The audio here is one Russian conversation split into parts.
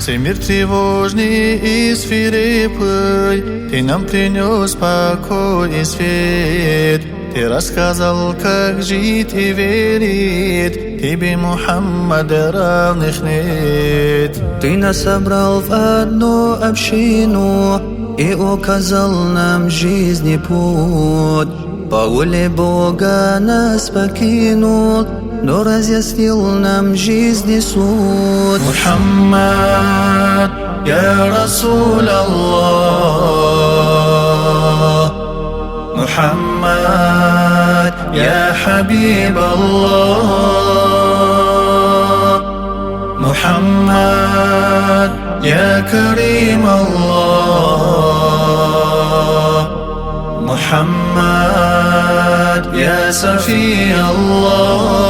Цей мир тревожный и свирепый, Ты нам принес покой и свет. Ты рассказал, как жить и верить, Тебе, Мухаммад, равных нет. Ты нас собрал в одну общину и указал нам жизни путь. По воле Бога нас покинул, но разъяснил нам жизни суть. Мухаммад, я Расул Аллах, Мухаммад, я Хабиб Аллах, Мухаммад, я Карим Аллах, Мухаммад, я Сафи Аллах.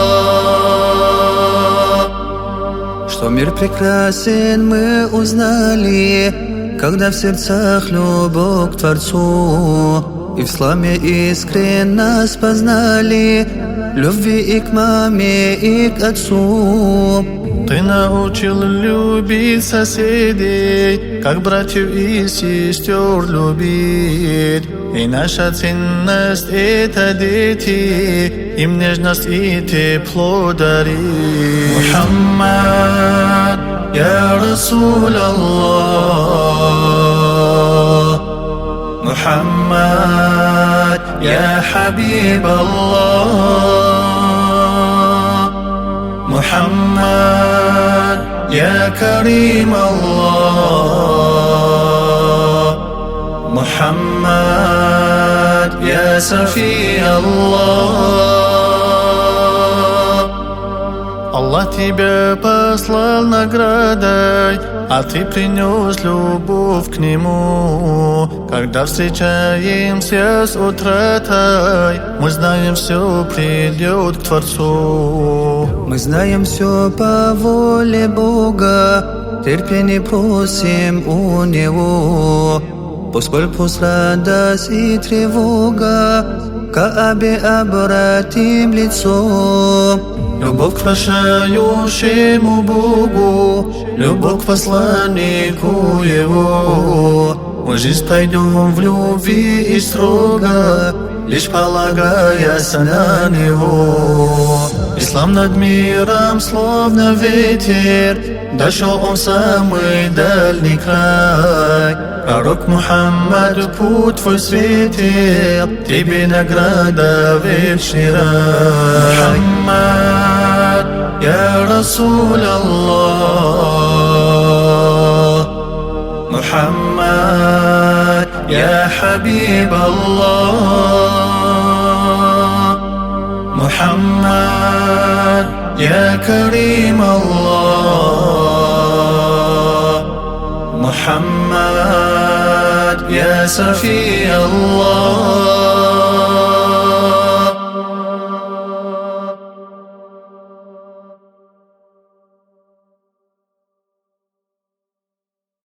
Что мир прекрасен мы узнали, когда в сердцах любовь к Творцу, и в исламе искренне нас познали, любви и к маме, и к отцу. Ты научил любить соседей, как братьев и сестер любить. И наша ценность — это дети, им нежность и тепло дарить. Мухаммад, я Расул Аллах, Мухаммад, я Хабиб Аллах, Мухаммад, я Карим Аллах, Мухаммад, я Сафи Аллах. Аллах тебя послал наградой, а ты принес любовь к Нему. Когда встречаемся с утратой, мы знаем, все придет к Творцу. Мы знаем все по воле Бога, терпение просим у Него. Поскольку радость и тревога, к Каабе обратим лицо. Любовь к прощающему Богу, любовь к посланнику Его. Мы жизнь пойдем в любви и строго, лишь полагаясь на Него. Ислам над миром словно ветер, дошел он в самый дальний край. Пророк Мухаммад, путь твой светил, тебе награда вечный рай. Мухаммад, я Расул Аллах, Мухаммад, я Хабиб Аллах, Мухаммад, я Карим Аллах, Мухаммад, я Сафи Аллах.